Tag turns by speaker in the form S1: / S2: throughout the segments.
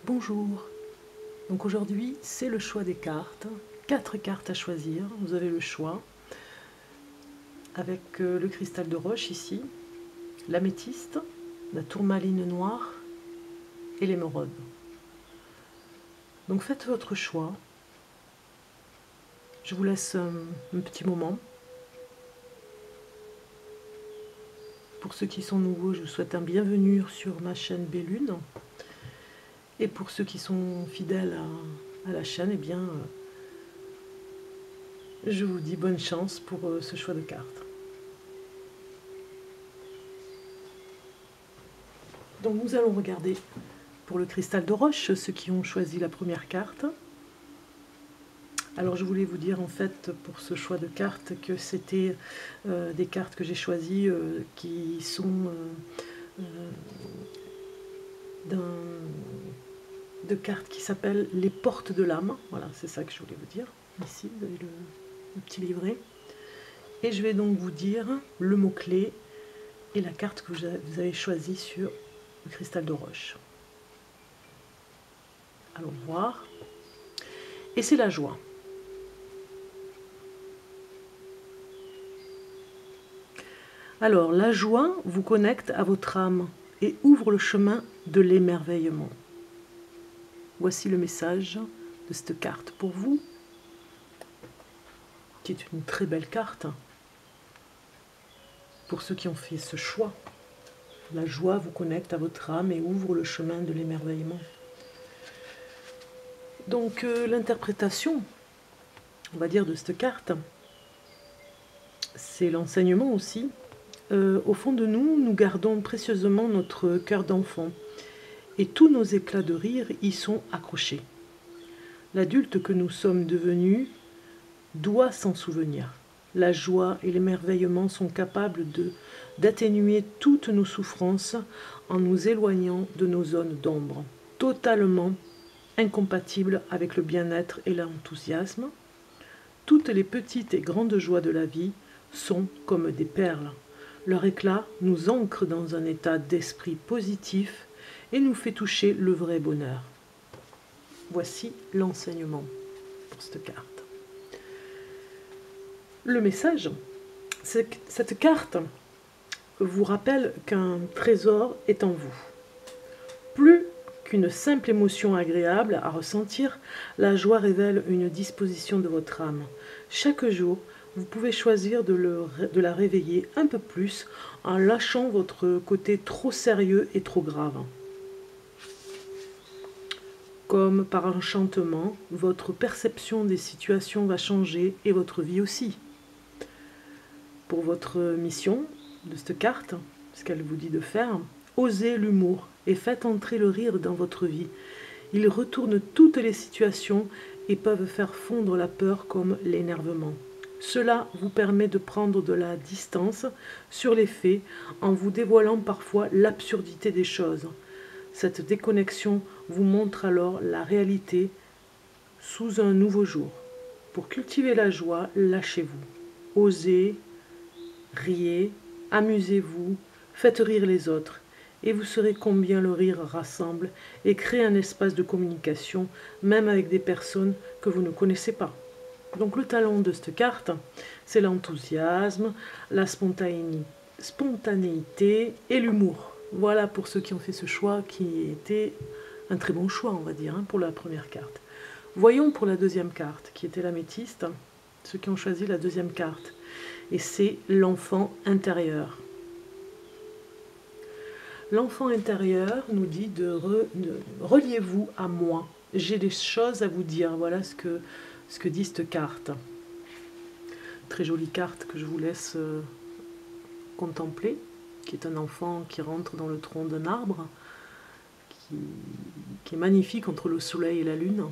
S1: Bonjour, donc aujourd'hui c'est le choix des cartes, 4 cartes à choisir, vous avez le choix avec le cristal de roche ici, l'améthyste, la tourmaline noire et l'émeraude. Donc faites votre choix, je vous laisse un petit moment. Pour ceux qui sont nouveaux, je vous souhaite un bienvenue sur ma chaîne Bellune. Et pour ceux qui sont fidèles à la chaîne, eh bien, je vous dis bonne chance pour ce choix de cartes. Donc nous allons regarder pour le cristal de roche, ceux qui ont choisi la première carte. Alors je voulais vous dire en fait pour ce choix de cartes que c'était des cartes que j'ai choisies qui sont de cartes qui s'appellent les portes de l'âme. Voilà, c'est ça que je voulais vous dire. Ici, vous avez le petit livret. Et je vais donc vous dire le mot-clé et la carte que vous avez choisie sur le cristal de roche. Allons voir. Et c'est la joie. Alors, la joie vous connecte à votre âme et ouvre le chemin de l'émerveillement. Voici le message de cette carte pour vous, qui est une très belle carte. Pour ceux qui ont fait ce choix, la joie vous connecte à votre âme et ouvre le chemin de l'émerveillement. Donc, l'interprétation, on va dire, de cette carte, c'est l'enseignement aussi. Au fond de nous, nous gardons précieusement notre cœur d'enfant et tous nos éclats de rire y sont accrochés. L'adulte que nous sommes devenus doit s'en souvenir. La joie et l'émerveillement sont capables d'atténuer toutes nos souffrances en nous éloignant de nos zones d'ombre, totalement incompatibles avec le bien-être et l'enthousiasme. Toutes les petites et grandes joies de la vie sont comme des perles. Leur éclat nous ancre dans un état d'esprit positif et nous fait toucher le vrai bonheur. Voici l'enseignement pour cette carte. Le message, c'est que cette carte vous rappelle qu'un trésor est en vous. Plus qu'une simple émotion agréable à ressentir, la joie révèle une disposition de votre âme. Chaque jour, vous pouvez choisir de la réveiller un peu plus en lâchant votre côté trop sérieux et trop grave. Comme par enchantement, votre perception des situations va changer et votre vie aussi. Pour votre mission de cette carte, ce qu'elle vous dit de faire, osez l'humour et faites entrer le rire dans votre vie. Il retourne toutes les situations et peuvent faire fondre la peur comme l'énervement. Cela vous permet de prendre de la distance sur les faits en vous dévoilant parfois l'absurdité des choses. Cette déconnexion vous montre alors la réalité sous un nouveau jour. Pour cultiver la joie, lâchez-vous. Osez, riez, amusez-vous, faites rire les autres. Et vous saurez combien le rire rassemble et crée un espace de communication, même avec des personnes que vous ne connaissez pas. Donc le talent de cette carte, c'est l'enthousiasme, la spontanéité et l'humour. Voilà pour ceux qui ont fait ce choix, qui était un très bon choix, on va dire, pour la première carte. Voyons pour la deuxième carte, qui était l'améthyste, ceux qui ont choisi la deuxième carte. Et c'est l'enfant intérieur. L'enfant intérieur nous dit de reliez-vous à moi. J'ai des choses à vous dire. Voilà ce que dit cette carte. Très jolie carte que je vous laisse contempler, qui est un enfant qui rentre dans le tronc d'un arbre, qui est magnifique entre le soleil et la lune.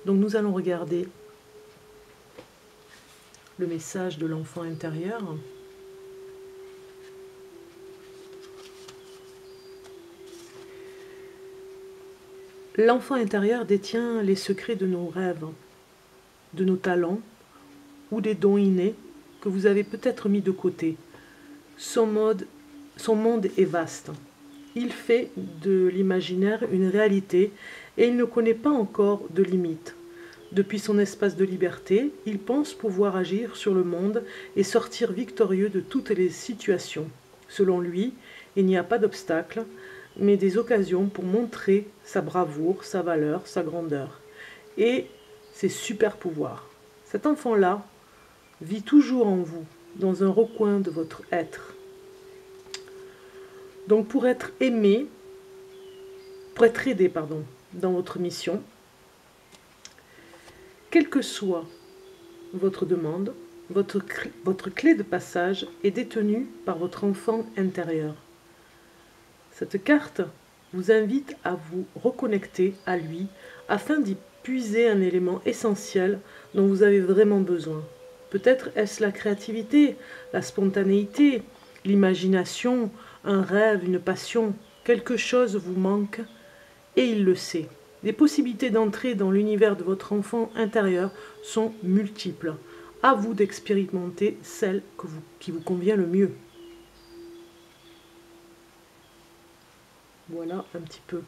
S1: Donc nous allons regarder le message de l'enfant intérieur. L'enfant intérieur détient les secrets de nos rêves, de nos talents ou des dons innés que vous avez peut-être mis de côté. Son mode son monde est vaste. Il fait de l'imaginaire une réalité et il ne connaît pas encore de limites. Depuis son espace de liberté, il pense pouvoir agir sur le monde et sortir victorieux de toutes les situations. Selon lui, il n'y a pas d'obstacle, mais des occasions pour montrer sa bravoure, sa valeur, sa grandeur et ses super pouvoirs. Cet enfant-là vit toujours en vous, dans un recoin de votre être. Donc pour être aidé, dans votre mission, quelle que soit votre demande, votre clé de passage est détenue par votre enfant intérieur. Cette carte vous invite à vous reconnecter à lui afin d'y puiser un élément essentiel dont vous avez vraiment besoin. Peut-être est-ce la créativité, la spontanéité, l'imagination, un rêve, une passion. Quelque chose vous manque et il le sait. Les possibilités d'entrer dans l'univers de votre enfant intérieur sont multiples. À vous d'expérimenter celle qui vous convient le mieux. Voilà un petit peu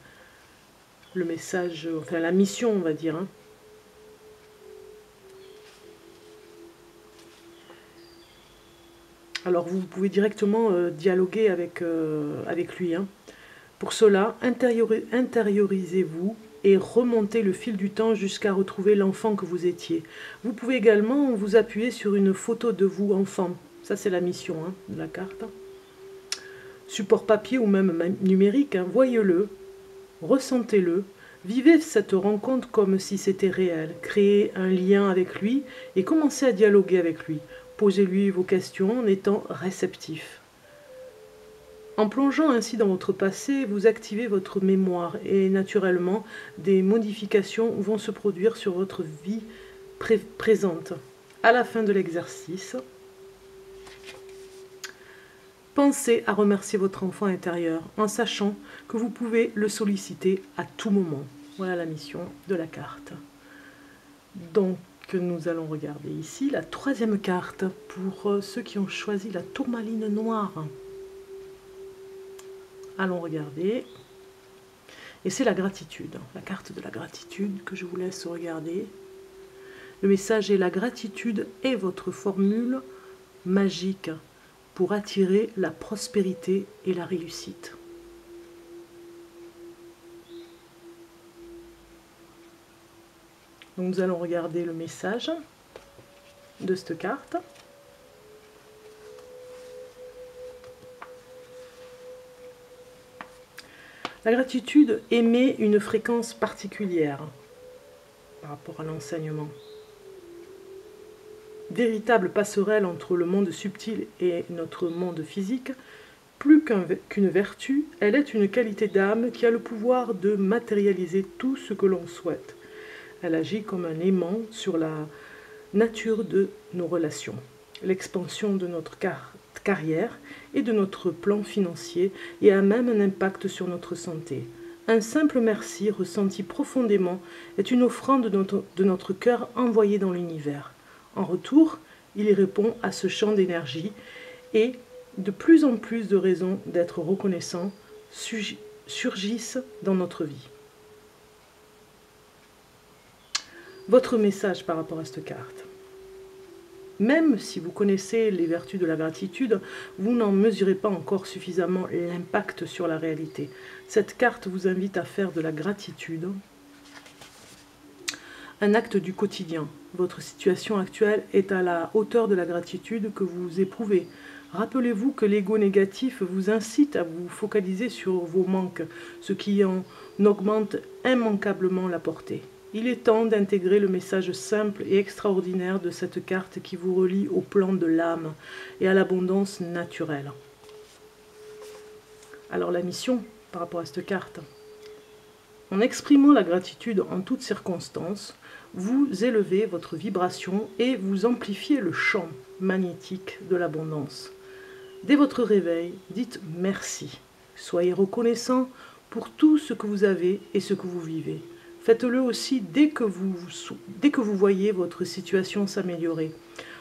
S1: le message, enfin la mission, on va dire. Alors vous pouvez directement dialoguer avec lui. Pour cela, intériorisez-vous et remontez le fil du temps jusqu'à retrouver l'enfant que vous étiez. Vous pouvez également vous appuyer sur une photo de vous enfant. Ça c'est la mission de la carte. Support papier ou même numérique, voyez-le, ressentez-le, vivez cette rencontre comme si c'était réel. Créez un lien avec lui et commencez à dialoguer avec lui. Posez-lui vos questions en étant réceptif. En plongeant ainsi dans votre passé, vous activez votre mémoire et naturellement, des modifications vont se produire sur votre vie présente. À la fin de l'exercice, pensez à remercier votre enfant intérieur en sachant que vous pouvez le solliciter à tout moment. Voilà la mission de la carte. Donc, nous allons regarder ici la troisième carte pour ceux qui ont choisi la tourmaline noire. Allons regarder. Et c'est la gratitude, la carte de la gratitude que je vous laisse regarder. Le message est: la gratitude est votre formule magique pour attirer la prospérité et la réussite. Donc nous allons regarder le message de cette carte. La gratitude émet une fréquence particulière par rapport à l'enseignement. Véritable passerelle entre le monde subtil et notre monde physique, plus qu'une vertu, elle est une qualité d'âme qui a le pouvoir de matérialiser tout ce que l'on souhaite. Elle agit comme un aimant sur la nature de nos relations, l'expansion de notre carrière et de notre plan financier et a même un impact sur notre santé. Un simple merci ressenti profondément est une offrande de notre cœur envoyée dans l'univers. En retour, il y répond à ce champ d'énergie et de plus en plus de raisons d'être reconnaissant surgissent dans notre vie. Votre message par rapport à cette carte. Même si vous connaissez les vertus de la gratitude, vous n'en mesurez pas encore suffisamment l'impact sur la réalité. Cette carte vous invite à faire de la gratitude un acte du quotidien. Votre situation actuelle est à la hauteur de la gratitude que vous éprouvez. Rappelez-vous que l'ego négatif vous incite à vous focaliser sur vos manques, ce qui en augmente immanquablement la portée. Il est temps d'intégrer le message simple et extraordinaire de cette carte qui vous relie au plan de l'âme et à l'abondance naturelle. Alors la mission par rapport à cette carte. En exprimant la gratitude en toutes circonstances, vous élevez votre vibration et vous amplifiez le champ magnétique de l'abondance. Dès votre réveil, dites merci. Soyez reconnaissant pour tout ce que vous avez et ce que vous vivez. Faites-le aussi dès que vous voyez votre situation s'améliorer.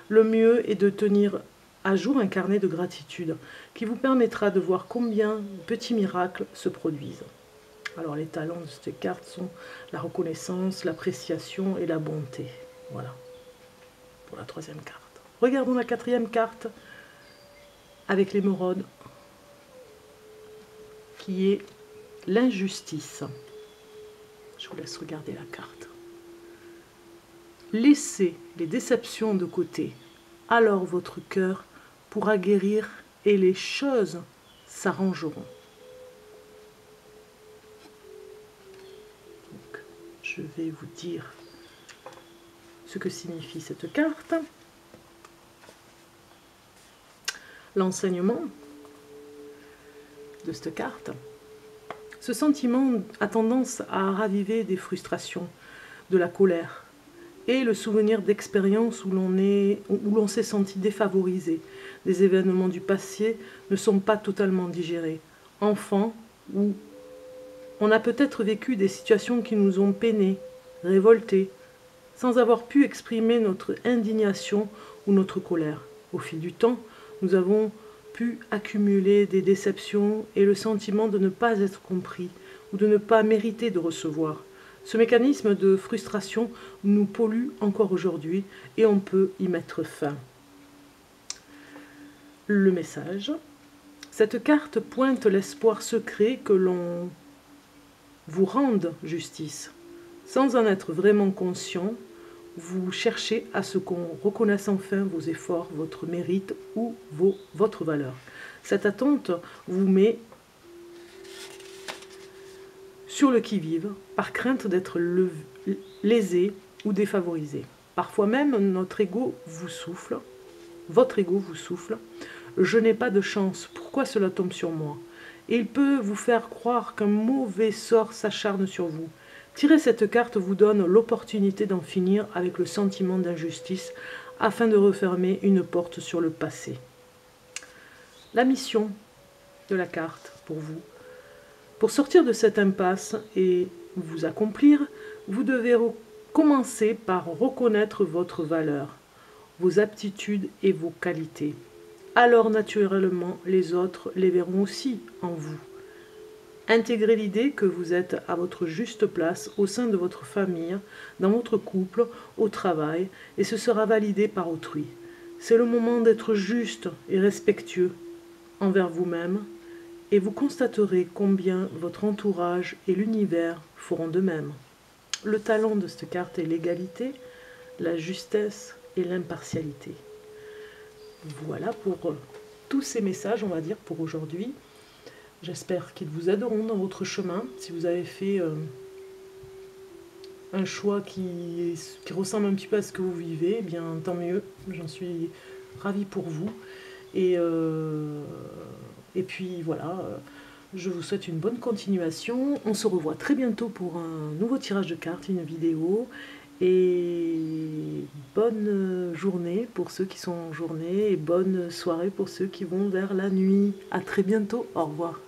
S1: Le mieux est de tenir à jour un carnet de gratitude qui vous permettra de voir combien de petits miracles se produisent. Alors les talents de cette carte sont la reconnaissance, l'appréciation et la bonté. Voilà, pour la troisième carte. Regardons la quatrième carte avec l'émeraude, qui est l'injustice. Je vous laisse regarder la carte. Laissez les déceptions de côté, alors votre cœur pourra guérir et les choses s'arrangeront. Donc, je vais vous dire ce que signifie cette carte. L'enseignement de cette carte. Ce sentiment a tendance à raviver des frustrations, de la colère et le souvenir d'expériences où l'on s'est senti défavorisé. Des événements du passé ne sont pas totalement digérés. Enfant, où on a peut-être vécu des situations qui nous ont peinés, révoltés, sans avoir pu exprimer notre indignation ou notre colère. Au fil du temps, nous avons pu accumuler des déceptions et le sentiment de ne pas être compris ou de ne pas mériter de recevoir. Ce mécanisme de frustration nous pollue encore aujourd'hui et on peut y mettre fin. Le message. Cette carte pointe l'espoir secret que l'on vous rende justice. Sans en être vraiment conscient, vous cherchez à ce qu'on reconnaisse enfin vos efforts, votre mérite ou votre valeur. Cette attente vous met sur le qui-vive, par crainte d'être lésé ou défavorisé. Parfois même, notre ego vous souffle, votre ego vous souffle, « Je n'ai pas de chance, pourquoi cela tombe sur moi ?» Et il peut vous faire croire qu'un mauvais sort s'acharne sur vous. Tirer cette carte vous donne l'opportunité d'en finir avec le sentiment d'injustice afin de refermer une porte sur le passé. La mission de la carte pour vous. Pour sortir de cette impasse et vous accomplir, vous devez commencer par reconnaître votre valeur, vos aptitudes et vos qualités. Alors naturellement, les autres les verront aussi en vous. Intégrez l'idée que vous êtes à votre juste place au sein de votre famille, dans votre couple, au travail, et ce sera validé par autrui. C'est le moment d'être juste et respectueux envers vous-même, et vous constaterez combien votre entourage et l'univers feront de même. Le talent de cette carte est l'égalité, la justesse et l'impartialité. Voilà pour tous ces messages, on va dire, pour aujourd'hui. J'espère qu'ils vous aideront dans votre chemin. Si vous avez fait un choix qui ressemble un petit peu à ce que vous vivez, eh bien tant mieux. J'en suis ravie pour vous. Et puis voilà, je vous souhaite une bonne continuation. On se revoit très bientôt pour un nouveau tirage de cartes, une vidéo. Et bonne journée pour ceux qui sont en journée et bonne soirée pour ceux qui vont vers la nuit. À très bientôt, au revoir.